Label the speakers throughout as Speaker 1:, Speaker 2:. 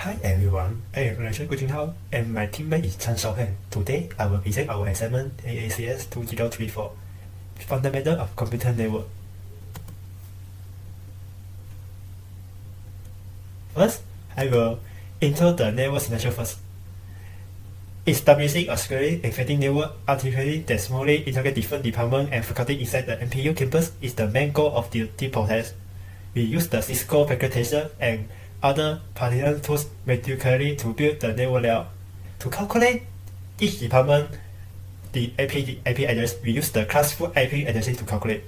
Speaker 1: Hi everyone, I am Aloysius Guok Jun Hao and my teammate is Heng. Today I will present our assignment AACS2034, Fundamental of Computer Network. First, I will intro the network signature first. Establishing a securely effective network artificially that smoothly integrates different departments and faculty inside the NPU campus is the main goal of the process. We use the Cisco packet tracer and other partition tools meticulously to build the network layout. To calculate each department the IP address, we use the classful IP addresses to calculate.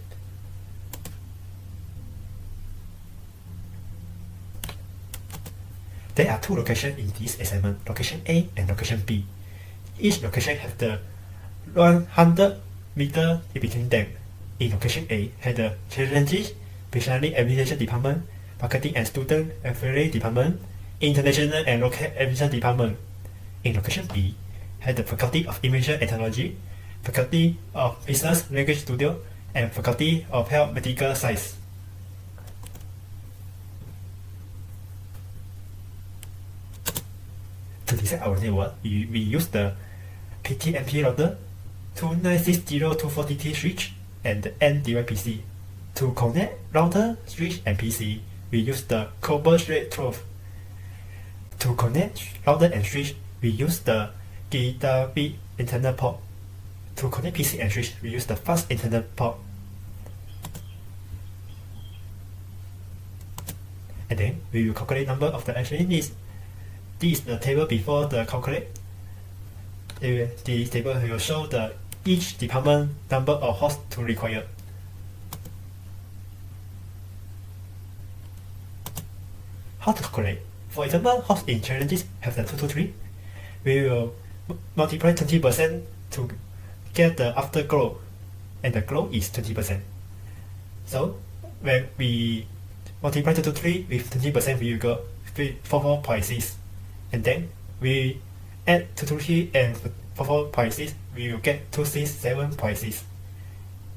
Speaker 1: There are two locations in this assignment, location A and location B. Each location has the 100 meter between them. In location A, has the challenges, personality administration department, marketing and student affiliate department, international and local admission department. In location B, has the faculty of information technology, faculty of business language studio, and faculty of health medical science. To design our network, we use the PTMP router, 2960240T switch, and the NDYPC. To connect router, switch, and PC, we use the copper straight through. To connect router and switch, we use the gigabit internal port. To connect PC and switch, we use the fast internal port. And then we will calculate number of the actually needs. This is the table before the calculate. This table will show the each department number of hosts to require. How to calculate? For example, hosts in challenges have the 223. We will multiply 20% to get the afterglow, and the glow is 20%. So when we multiply 223 with 20%, we will get 44.6, and then we add 223 and 44.6, we will get 267.6,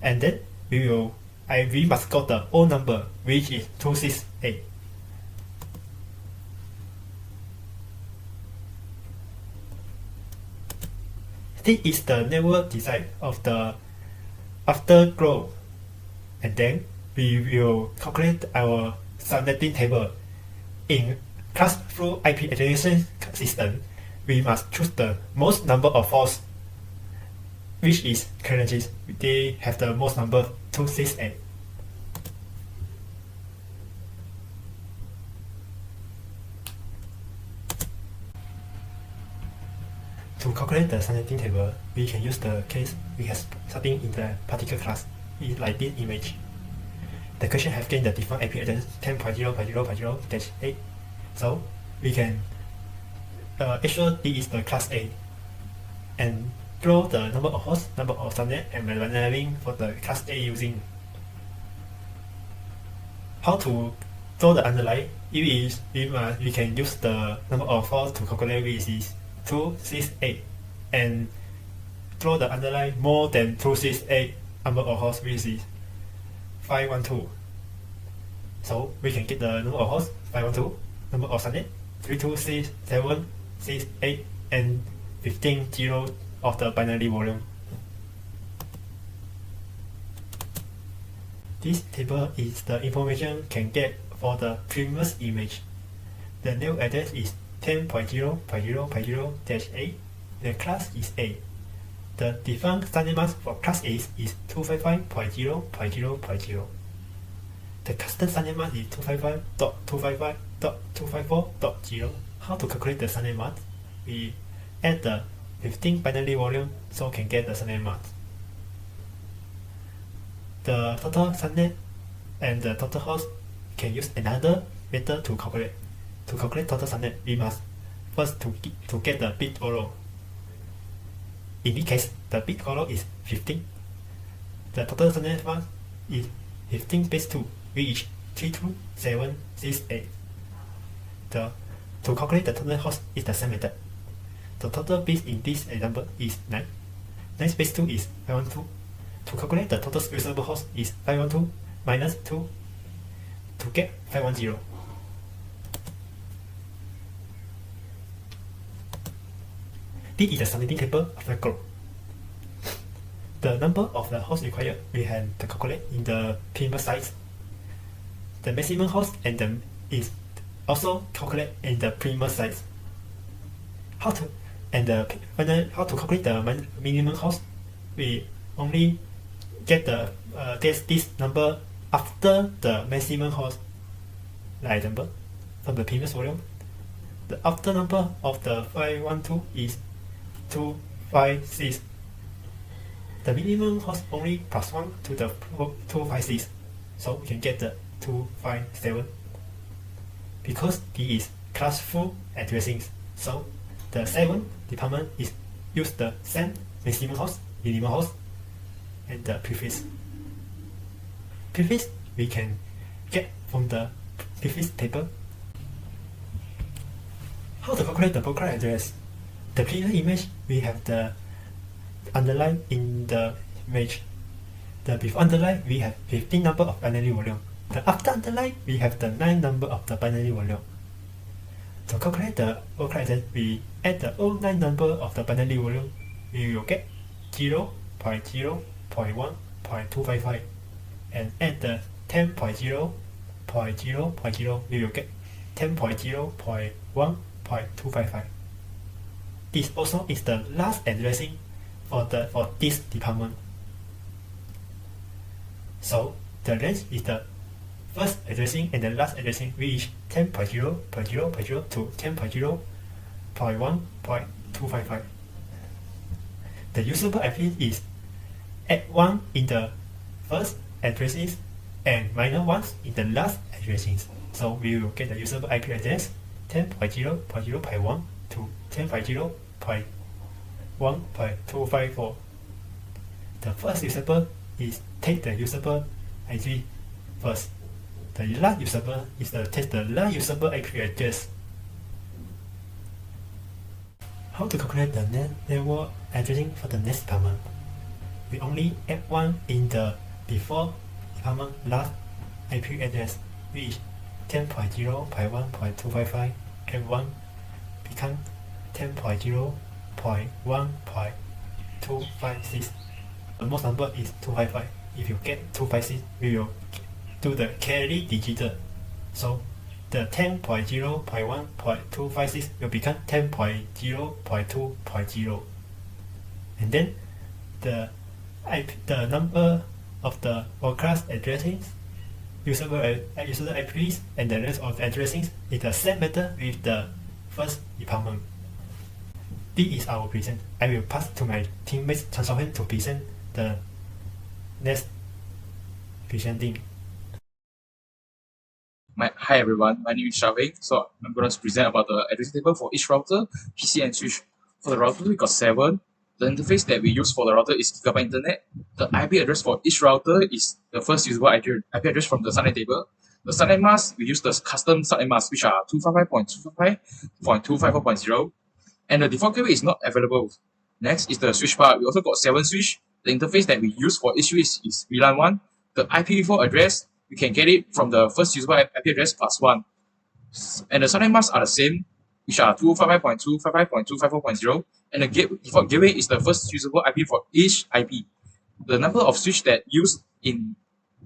Speaker 1: and then we must got the whole number, which is 268. This is the network design of the afterglow, and then we will calculate our subnetting table. In class-through IP addressing system, we must choose the most number of hosts, which is currently they have the most number 268. To calculate the subnetting table, we can use the case we have starting in the particular class, like this image. The question have gained the default IP address 10.0.0.0-8. So we can ensure this is the class A and draw the number of hosts, number of subnet, and running for the class A using. How to draw the underline? We can use the number of hosts to calculate, which is 268, and draw the underline more than 268 number of hosts, which is 512. So we can get the number of hosts 512, number of subnet 326768, and 15 zeros of the binary volume. This table is the information can get for the previous image. The new address is 10.0.0.0-8. The class is A. The default standard mask for class A is 255.0.0.0. The custom standard mask is 255.255.254.0. How to calculate the standard mask? We add the 15 binary volume so can get the standard mask. The total subnet and the total host can use another method to calculate. To calculate total subnet, we must first to get the bit order. In this case, the bit order is 15. The total subnet mask is 15 base 2, which is 32768. To calculate the total host is the same method. The total bits in this example is 9. 9 base 2 is 512. To calculate the total usable host is 512 minus 2 to get 510. This is the subnetting table of the group. The number of the hosts required we have to calculate in the primer size. The maximum host and the is also calculate in the primer size. How to calculate the minimum host? We only get the this number after the maximum host. For example, from the previous volume, the after number of the 512 is 256. The minimum host only plus 1 to the 256, so we can get the 257. Because this is classful addressing, so the 7th department is use the same maximum host, minimum host, and the prefix. Prefix we can get from the prefix table. How to calculate the broker address? The previous image we have the underline in the image. The before underline we have 15 number of binary volume. The after underline we have the 9 number of the binary volume. To calculate the broker address, we add the all 9 number of the binary volume. We will get 0.0.1.255 and add the 10.0.0.0, we will get 10.0.1.255. This also is the last addressing for this department. So the range is the first addressing and the last addressing, which is 10.0.0.0 to 10.0.1.255. The usable IP is add 1 in the first addresses and minus 1 in the last addresses. So we will get the usable IP address 10.0.0.1 to 10.0.1.254. The first usable is take the usable IP first. The last usable is take the last usable IP address. How to calculate the network addressing for the next department? We only add 1 in the before department last IP address, which is 10.0.1.255, and 1 become 10.0.1.256. The most number is 255. If you get 256, we will do the carry digital. So the 10.0.1.256 will become 10.0.2.0. And then the number of the broadcast addressing, usable IPs, and the rest of the addressing is the same method with the first department. This is our present. I will pass to my teammates consultant to present the next presenting.
Speaker 2: Hi everyone, my name is Shao. So I'm going to present about the addressing table for each router, PC and switch. For the router, we got 7. The interface that we use for the router is Gigabyte Internet. The IP address for each router is the first usable IP address from the subnet table. The subnet mask, we use the custom subnet mask, which are 255.255.254.0. And the default gateway is not available. Next is the switch part. We also got 7 switch. The interface that we use for each switch is VLAN 1. The IPv4 address, we can get it from the first usable IP address plus 1. And the subnet masks are the same, which are 255.255.254.0. And the default gateway is the first usable IP for each IP. The number of switch that used in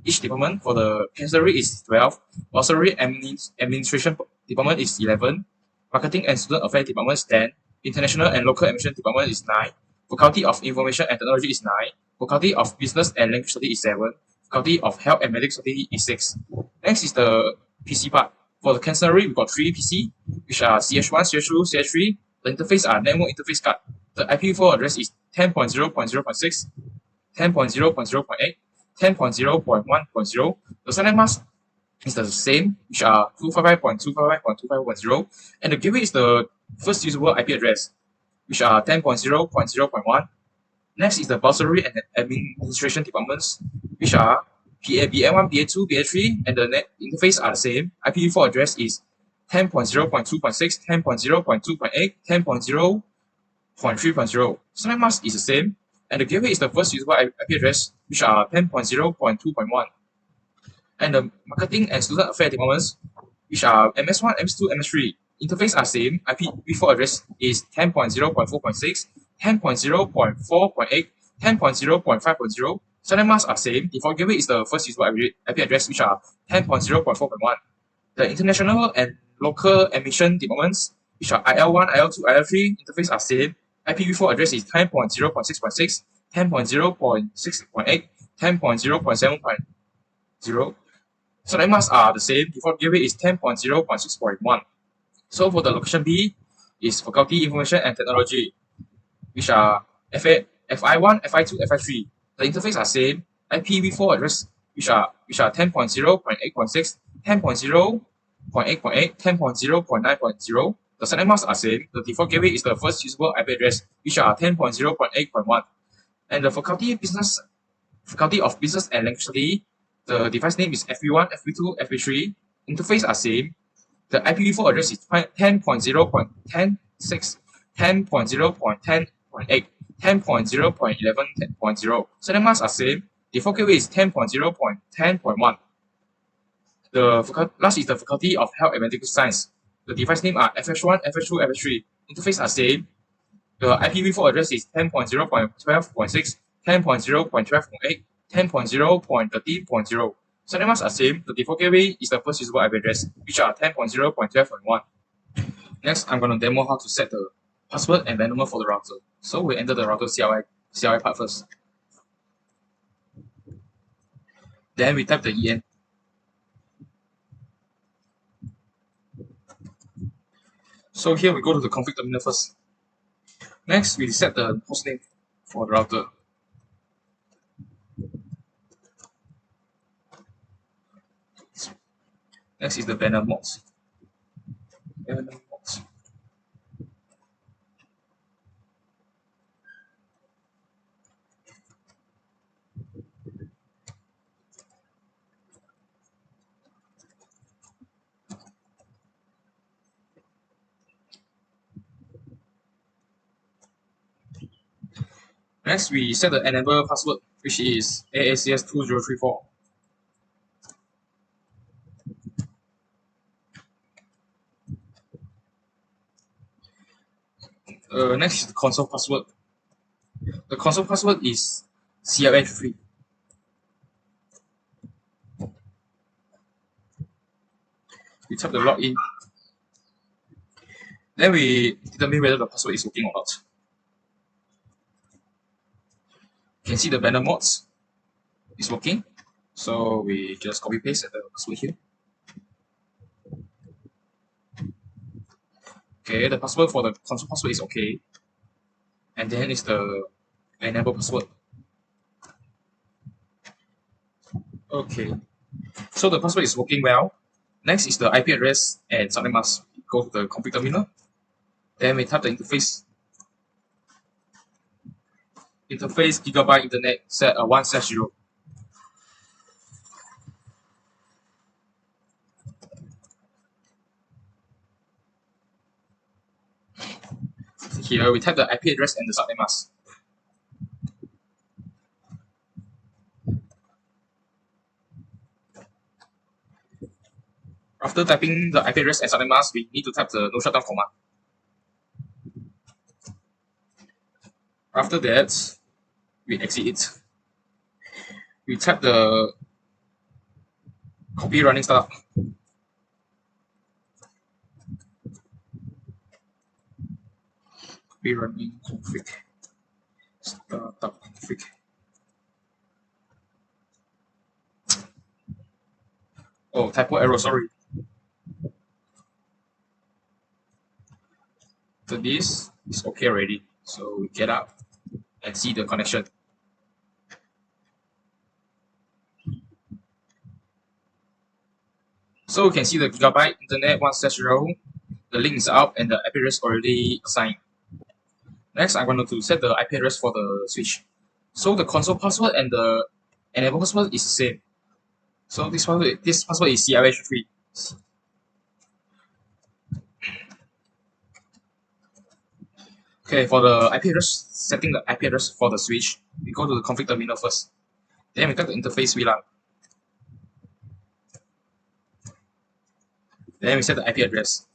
Speaker 2: each department for the chancellery is 12. Auxiliary administration department is 11. Marketing and student affairs department is 10. International and local admission department is 9. Faculty of information and technology is 9. Faculty of business and language study is 7. Faculty of health and medical study is 6. Next is the PC part. For the chancellery, we got 3 PC, which are CH1, CH2, CH3. The interface are network interface card. The IPv4 address is 10.0.0.6, 10.0.0.8, 10.0.1.0. The subnet mask is the same, which are 255.255.255.0. And the gateway is the first usable IP address, which are 10.0.0.1. Next is the bursary and administration departments, which are PA, BA1, BA2, BA3, and the net interface are the same. IPv4 address is 10.0.2.6, 10.0.2.8, 10.0.3.0. Subnet mask is the same, and the gateway is the first usable IP address, which are 10.0.2.1. And the marketing and student affairs departments, which are MS1, MS2, MS3. interface are same. IPv4 address is 10.0.4.6, 10.0.4.8, 10.0.5.0. Subnet masks are same. Default gateway is the first usable IP address, which are 10.0.4.1. The international and local emission departments, which are IL1, IL2, IL3, interface are same. IPv4 address is 10.0.6.6, 10.0.6.8, 10.0.7.0. Subnet masks are the same. Default gateway is 10.0.6.1. So for the location B is Faculty Information and Technology, which are FI1, FI2, FI3. The interface are same. IPv4 address, which are 10.0.8.6, 10.0.8.8, 10.0.9.0. The subnet masks are same. The default gateway is the first usable IP address, which are 10.0.8.1. And the Faculty of Business and Language Study, the device name is FV1, FV2, FV3. Interface are same. The IPv4 address is 10.0.10.6, 10.0.10.8, 10.0.11.0. Subnet masks are same. Default gateway is 10.0.10.1. The last is the Faculty of Health and Medical Science. The device name are FH1, FH2, FH3. Interface are same. The IPv4 address is 10.0.12.6, 10.0.12.8, 10.0.13.0. Subnet masks are same. The default gateway is the first usable IP address, which are 10.0.12.1. Next, I'm going to demo how to set the password and number for the router. So we enter the router CLI part first. Then we type the EN. So here we go to the config terminal first. Next, we set the hostname for the router. Next is the banner mods. Next, we set the enable password, which is AACS2034. Next is the console password. The console password is CLH3. We type the login. Then we determine whether the password is working or not. You can see the banner mods is working. So we just copy paste the password here. Okay, the password for the console password is okay. And then is the enable password. Okay, so the password is working well. Next is the IP address and subnet mask. Go to the config terminal. Then we type the interface. Interface gigabyte internet set 1/0. Here we type the IP address and the subnet mask. After typing the IP address and subnet mask, we need to type the no shutdown command. After that, we exit it. We type the copy running startup. Copy running config. Startup config. Oh, typo error, sorry. So this is okay already. So we get up and see the connection. So we can see the gigabyte internet 1/0. The link is up and the IP address already assigned. Next, I'm going to set the IP address for the switch. So the console password and the enable password is the same. So this password is CLH3. Okay, for the IP address, setting the IP address for the switch, we go to the config terminal first. Then we type the interface VLAN. Then we set the IP address.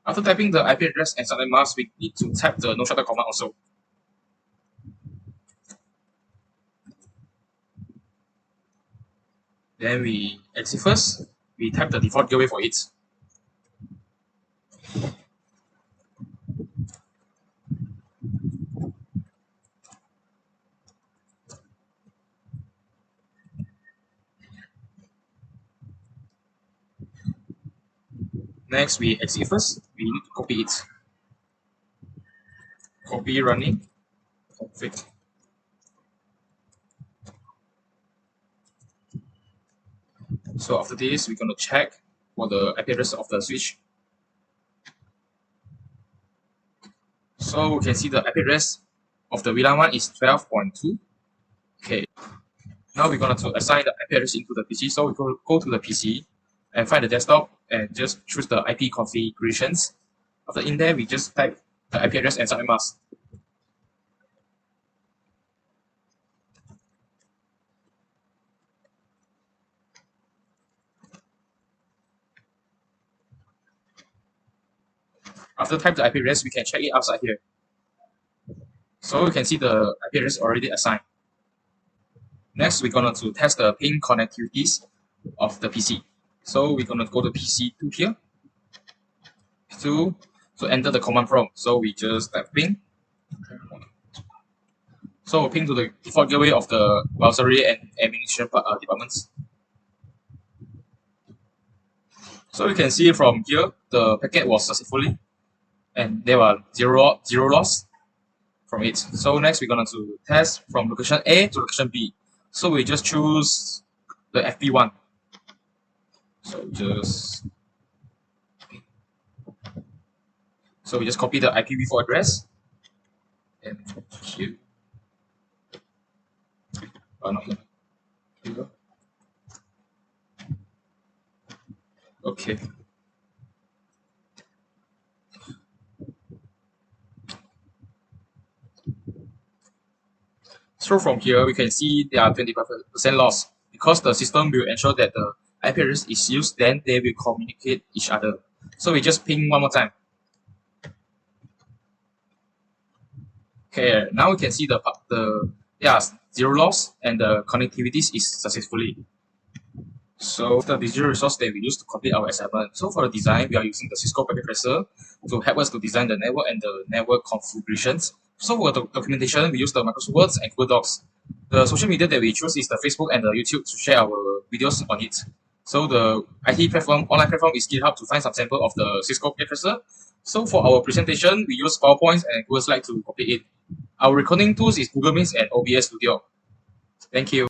Speaker 2: After typing the IP address and subnet mask, we need to type the no shutter command also. Then we exit first. We type the default gateway for it. Next, we exit first. We need to copy it. Copy running. Config. So after this, we're going to check for the IP address of the switch. So we can see the IP address of the VLAN one is 12.2. Okay. Now we're going to assign the IP address into the PC. So we go to the PC and find the desktop and just choose the IP configurations. After in there, we just type the IP address and subnet mask. After type the IP address, we can check it outside here. So you can see the IP address already assigned. Next, we're going to test the ping connectivities of the PC. So we're going to go to PC2 here. To enter the command prompt. So we just type ping. So ping to the default gateway of the browsery and administration departments. So you can see from here, the packet was successfully, and there were zero loss from it. So next we're going to test from location A to location B. So we just choose the FP1. So we just copy the IPv4 address and here. Not here. Here we go. Okay. So from here, we can see there are 25% loss because the system will ensure that the IP address is used, then they will communicate each other. So we just ping one more time. Okay, now we can see the zero loss and the connectivity is successfully. So the digital resource that we use to complete our assignment. So for the design, we are using the Cisco packet tracer to help us to design the network and the network configurations. So for the documentation, we use the Microsoft Word and Google Docs. The social media that we choose is the Facebook and the YouTube to share our videos on it. So the IT platform, online platform is GitHub to find some sample of the Cisco packet tracer. So for our presentation, we use PowerPoint and Google Slides to complete it. Our recording tools is Google Meet and OBS Studio. Thank you.